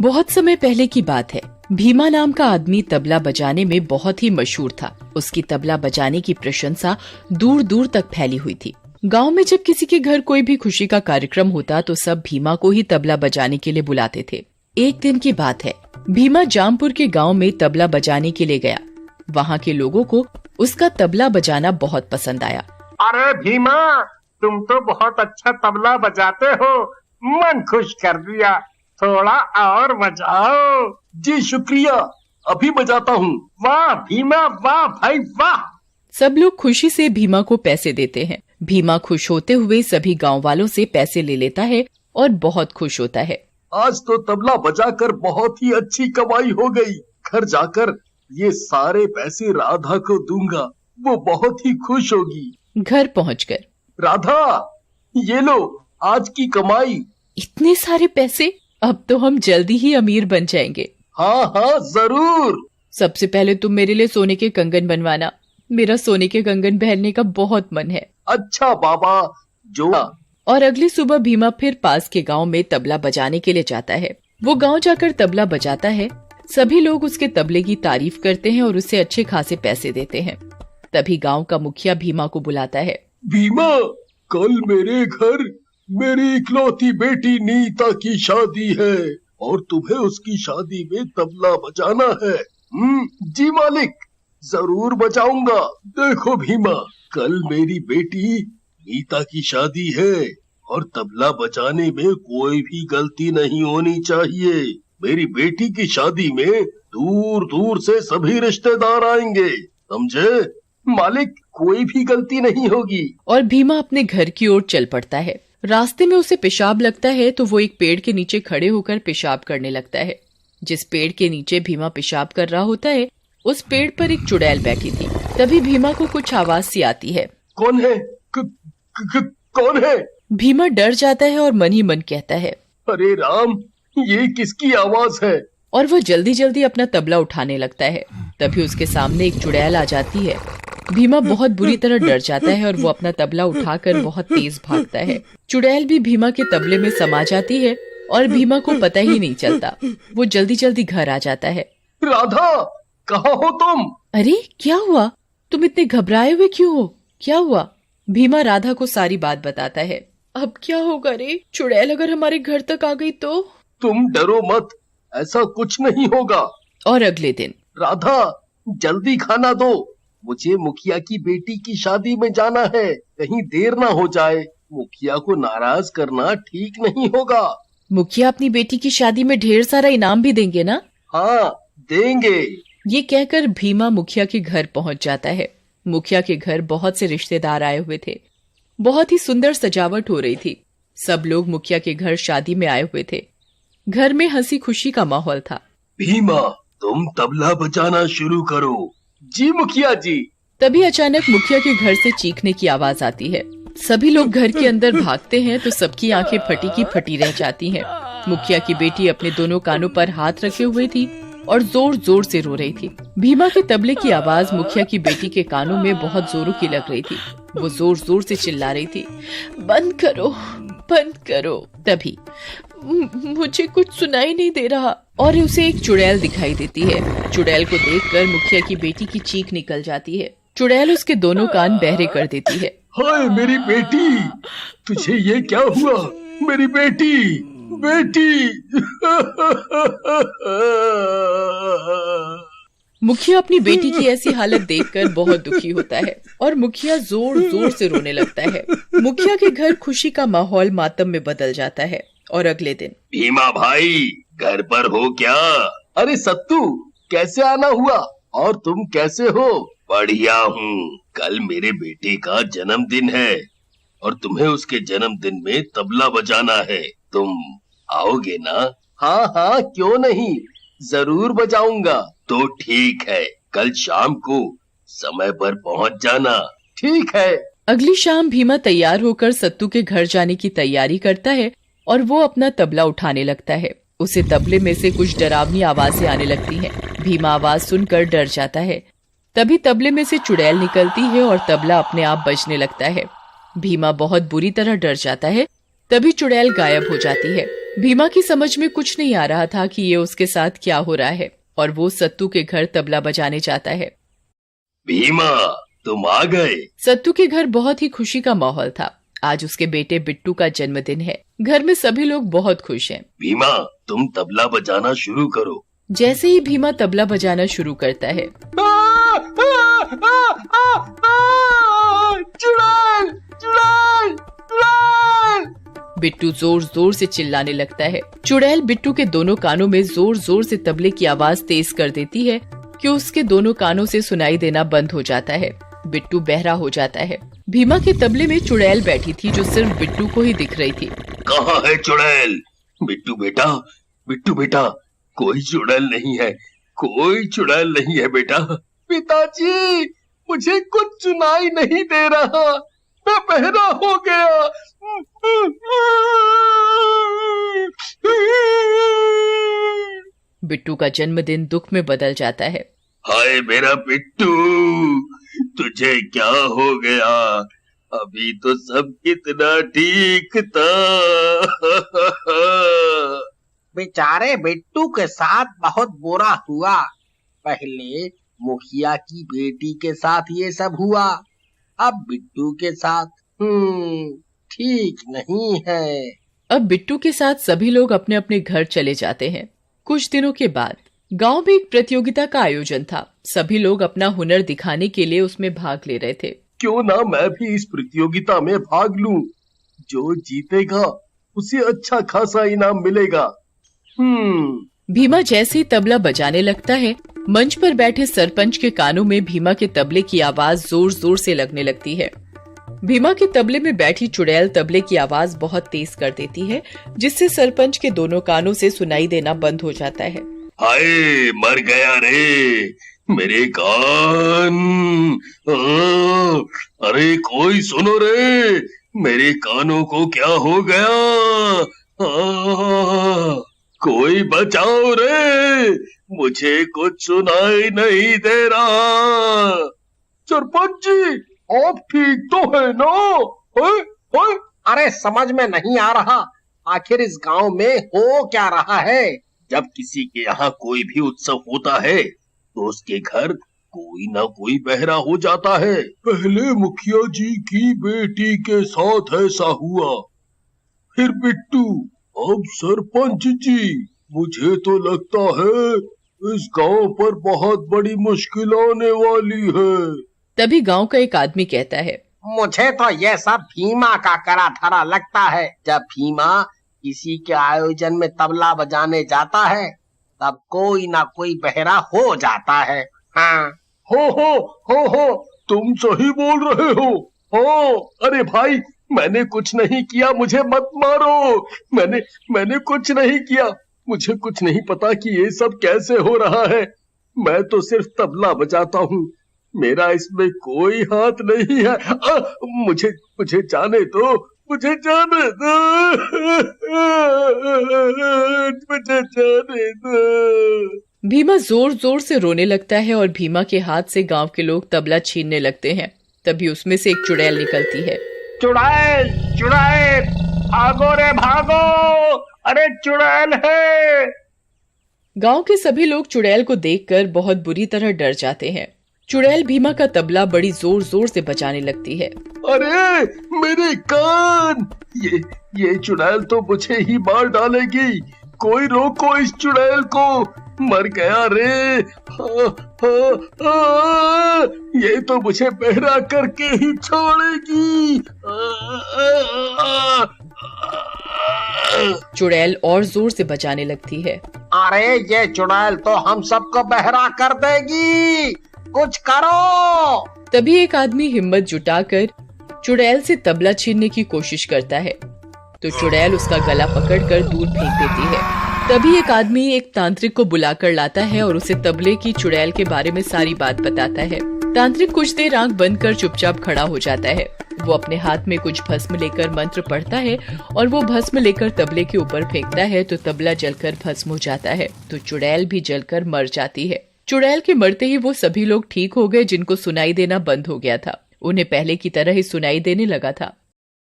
बहुत समय पहले की बात है। भीमा नाम का आदमी तबला बजाने में बहुत ही मशहूर था। उसकी तबला बजाने की प्रशंसा दूर दूर तक फैली हुई थी। गांव में जब किसी के घर कोई भी खुशी का कार्यक्रम होता तो सब भीमा को ही तबला बजाने के लिए बुलाते थे। एक दिन की बात है, भीमा जामपुर के गांव में तबला बजाने के लिए गया। वहाँ के लोगों को उसका तबला बजाना बहुत पसंद आया। अरे भीमा, तुम तो बहुत अच्छा तबला बजाते हो, मन खुश कर दिया, थोड़ा और बजाओ। जी शुक्रिया, अभी बजाता हूँ। वाह भीमा, वाह भाई वाह। सब लोग खुशी से भीमा को पैसे देते हैं। भीमा खुश होते हुए सभी गांव वालों से पैसे ले लेता है और बहुत खुश होता है। आज तो तबला बजाकर बहुत ही अच्छी कमाई हो गई। घर जाकर ये सारे पैसे राधा को दूंगा, वो बहुत ही खुश होगी। घर पहुंचकर राधा, ये लो आज की कमाई। इतने सारे पैसे, अब तो हम जल्दी ही अमीर बन जाएंगे। हाँ हाँ जरूर। सबसे पहले तुम मेरे लिए सोने के कंगन बनवाना। मेरा सोने के कंगन पहनने का बहुत मन है। अच्छा बाबा, जो। और अगली सुबह भीमा फिर पास के गांव में तबला बजाने के लिए जाता है। वो गांव जाकर तबला बजाता है। सभी लोग उसके तबले की तारीफ करते हैं और उसे अच्छे खासे पैसे देते हैं। तभी गांव का मुखिया भीमा को बुलाता है। भीमा, कल मेरे घर मेरी इकलौती बेटी नीता की शादी है और तुम्हें उसकी शादी में तबला बजाना है। जी मालिक, जरूर बजाऊंगा। देखो भीमा, कल मेरी बेटी नीता की शादी है और तबला बजाने में कोई भी गलती नहीं होनी चाहिए। मेरी बेटी की शादी में दूर दूर से सभी रिश्तेदार आएंगे, समझे? मालिक, कोई भी गलती नहीं होगी। और भीमा अपने घर की ओर चल पड़ता है। रास्ते में उसे पेशाब लगता है तो वो एक पेड़ के नीचे खड़े होकर पेशाब करने लगता है। जिस पेड़ के नीचे भीमा पेशाब कर रहा होता है, उस पेड़ पर एक चुड़ैल बैठी थी। तभी भीमा को कुछ आवाज सी आती है। कौन है? कौन है? भीमा डर जाता है और मन ही मन कहता है, अरे राम, ये किसकी आवाज है? और वो जल्दी जल्दी अपना तबला उठाने लगता है। तभी उसके सामने एक चुड़ैल आ जाती है। भीमा बहुत बुरी तरह डर जाता है और वो अपना तबला उठाकर बहुत तेज भागता है। चुड़ैल भी भीमा के तबले में समा जाती है और भीमा को पता ही नहीं चलता। वो जल्दी जल्दी घर आ जाता है। राधा, कहाँ हो तुम? अरे क्या हुआ? तुम इतने घबराए हुए क्यों हो? क्या हुआ? भीमा राधा को सारी बात बताता है। अब क्या होगा रे? चुड़ैल अगर हमारे घर तक आ गई तो? तुम डरो मत, ऐसा कुछ नहीं होगा। और अगले दिन, राधा, जल्दी खाना दो, मुझे मुखिया की बेटी की शादी में जाना है, कहीं देर ना हो जाए। मुखिया को नाराज करना ठीक नहीं होगा। मुखिया अपनी बेटी की शादी में ढेर सारा इनाम भी देंगे ना? हाँ, देंगे। ये कहकर भीमा मुखिया के घर पहुंच जाता है। मुखिया के घर बहुत से रिश्तेदार आए हुए थे। बहुत ही सुंदर सजावट हो रही थी। सब लोग मुखिया के घर शादी में आए हुए थे। घर में हंसी खुशी का माहौल था। भीमा, तुम तबला बजाना शुरू करो। जी मुखिया जी। तभी अचानक मुखिया के घर से चीखने की आवाज आती है। सभी लोग घर के अंदर भागते हैं तो सबकी आंखें फटी की फटी रह जाती हैं। मुखिया की बेटी अपने दोनों कानों पर हाथ रखे हुए थी और जोर जोर से रो रही थी। भीमा के तबले की आवाज मुखिया की बेटी के कानों में बहुत जोरों की लग रही थी। वो जोर जोर से चिल्ला रही थी, बंद करो, बंद करो। तभी मुझे कुछ सुनाई नहीं दे रहा और उसे एक चुड़ैल दिखाई देती है। चुड़ैल को देखकर मुखिया की बेटी की चीख निकल जाती है। चुड़ैल उसके दोनों कान बहरे कर देती है। हाय मेरी बेटी, तुझे ये क्या हुआ? मेरी बेटी, बेटी। मुखिया अपनी बेटी की ऐसी हालत देखकर बहुत दुखी होता है और मुखिया जोर जोर से रोने लगता है। मुखिया के घर खुशी का माहौल मातम में बदल जाता है। और अगले दिन, भीमा भाई, घर पर हो क्या? अरे सत्तू, कैसे आना हुआ? और तुम कैसे हो? बढ़िया हूँ। कल मेरे बेटे का जन्मदिन है और तुम्हें उसके जन्मदिन में तबला बजाना है। तुम आओगे ना? हाँ हाँ, क्यों नहीं, जरूर बजाऊंगा। तो ठीक है, कल शाम को समय पर पहुँच जाना। ठीक है। अगली शाम भीमा तैयार होकर सत्तू के घर जाने की तैयारी करता है और वो अपना तबला उठाने लगता है। उसे तबले में से कुछ डरावनी आवाजें आने लगती हैं। भीमा आवाज सुनकर डर जाता है। तभी तबले में से चुड़ैल निकलती है और तबला अपने आप बजने लगता है। भीमा बहुत बुरी तरह डर जाता है। तभी चुड़ैल गायब हो जाती है। भीमा की समझ में कुछ नहीं आ रहा था कि ये उसके साथ क्या हो रहा है और वो सत्तू के घर तबला बजाने जाता है। भीमा, तुम आ गए। सत्तू के घर बहुत ही खुशी का माहौल था। आज उसके बेटे बिट्टू का जन्मदिन है। घर में सभी लोग बहुत खुश हैं। भीमा, तुम तबला बजाना शुरू करो। जैसे ही भीमा तबला बजाना शुरू करता है, चुड़ैल, चुड़ैल, चुड़ैल। बिट्टू जोर जोर से चिल्लाने लगता है। चुड़ैल बिट्टू के दोनों कानों में जोर जोर से तबले की आवाज तेज कर देती है कि उसके दोनों कानों से सुनाई देना बंद हो जाता है। बिट्टू बहरा हो जाता है। भीमा के तबले में चुड़ैल बैठी थी जो सिर्फ बिट्टू को ही दिख रही थी। कहाँ है चुड़ैल? बिट्टू बेटा, बिट्टू बेटा, कोई चुड़ैल नहीं है, कोई चुड़ैल नहीं है बेटा। पिताजी, मुझे कुछ सुनाई नहीं दे रहा, मैं बहरा हो गया। बिट्टू का जन्मदिन दुख में बदल जाता है। हाय मेरा बिट्टू, तुझे क्या हो गया? अभी तो सब कितना ठीक था। बेचारे बिट्टू के साथ बहुत बुरा हुआ। पहले मुखिया की बेटी के साथ ये सब हुआ, अब बिट्टू के साथ ठीक नहीं है। अब बिट्टू के साथ सभी लोग अपने अपने घर चले जाते हैं। कुछ दिनों के बाद गांव में एक प्रतियोगिता का आयोजन था। सभी लोग अपना हुनर दिखाने के लिए उसमें भाग ले रहे थे। क्यों ना मैं भी इस प्रतियोगिता में भाग लूं? जो जीतेगा उसे अच्छा खासा इनाम मिलेगा। भीमा जैसे ही तबला बजाने लगता है, मंच पर बैठे सरपंच के कानों में भीमा के तबले की आवाज जोर जोर से लगने लगती है। भीमा के तबले में बैठी चुड़ैल तबले की आवाज बहुत तेज कर देती है, जिससे सरपंच के दोनों कानों से सुनाई देना बंद हो जाता है। हाय, मर गया रे मेरे कान। अरे कोई सुनो रे, मेरे कानों को क्या हो गया? कोई बचाओ रे, मुझे कुछ सुनाई नहीं दे रहा। सरपंच जी, आप ठीक तो है ना? अरे समझ में नहीं आ रहा, आखिर इस गांव में हो क्या रहा है? जब किसी के यहाँ कोई भी उत्सव होता है तो उसके घर कोई ना कोई बहरा हो जाता है। पहले मुखिया जी की बेटी के साथ ऐसा हुआ, फिर बिट्टू, अब सरपंच जी। मुझे तो लगता है इस गांव पर बहुत बड़ी मुश्किल आने वाली है। तभी गांव का एक आदमी कहता है, मुझे तो यह सब भीमा का करा धरा लगता है। जब भीमा किसी के आयोजन में तबला बजाने जाता है, तब कोई ना कोई बहरा हो जाता है। हाँ, हो, तुम सही बोल रहे हो। हो, अरे भाई, मैंने कुछ नहीं किया, मुझे मत मारो। मैंने कुछ नहीं किया, मुझे कुछ नहीं पता कि ये सब कैसे हो रहा है। मैं तो सिर्फ तबला बजाता हूँ, मेरा इसमें कोई हाथ नहीं है। मुझे जाने दो, मुझे जाने दो, मुझे जाने दो। भीमा जोर जोर से रोने लगता है और भीमा के हाथ से गांव के लोग तबला छीनने लगते हैं। तभी उसमें से एक चुड़ैल निकलती है। चुड़ैल, चुड़ैल, भागो रे भागो, अरे चुड़ैल है। गांव के सभी लोग चुड़ैल को देखकर बहुत बुरी तरह डर जाते हैं। चुड़ैल भीमा का तबला बड़ी जोर जोर से बजाने लगती है। अरे मेरे कान, ये चुड़ैल तो मुझे ही मार डालेगी। कोई रोको इस चुड़ैल को, मर गया रे। ये तो मुझे बहरा करके ही छोड़ेगी। चुड़ैल और जोर से बजाने लगती है। अरे ये चुड़ैल तो हम सबको बहरा कर देगी, कुछ करो। तभी एक आदमी हिम्मत जुटाकर चुड़ैल से तबला छीनने की कोशिश करता है, तो चुड़ैल उसका गला पकड़कर दूर फेंक देती है। तभी एक आदमी एक तांत्रिक को बुलाकर लाता है और उसे तबले की चुड़ैल के बारे में सारी बात बताता है। तांत्रिक कुछ देर आंख बंद कर चुपचाप खड़ा हो जाता है। वो अपने हाथ में कुछ भस्म लेकर मंत्र पढ़ता है और वो भस्म लेकर तबले के ऊपर फेंकता है तो तबला जलकर भस्म हो जाता है, तो चुड़ैल भी जलकर मर जाती है। चुड़ैल के मरते ही वो सभी लोग ठीक हो गए जिनको सुनाई देना बंद हो गया था। उन्हें पहले की तरह ही सुनाई देने लगा था।